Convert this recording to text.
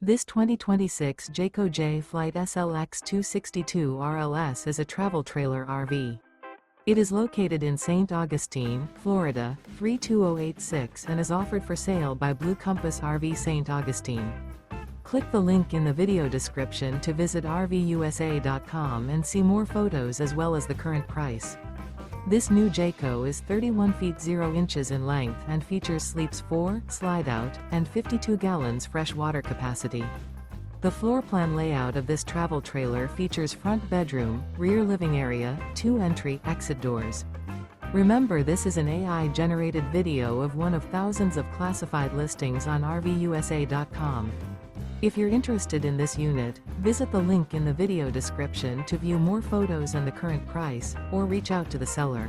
This 2026 Jayco Jay Flight SLX 262 RLS is a travel trailer RV. It is located in St. Augustine, Florida, 32086 and is offered for sale by Blue Compass RV St. Augustine. Click the link in the video description to visit RVUSA.com and see more photos as well as the current price. This new Jayco is 31 feet 0 inches in length and features sleeps 4, slide-out, and 52 gallons fresh water capacity. The floor plan layout of this travel trailer features front bedroom, rear living area, 2 entry/exit doors. Remember, this is an AI-generated video of one of thousands of classified listings on RVUSA.com. If you're interested in this unit, visit the link in the video description to view more photos and the current price, or reach out to the seller.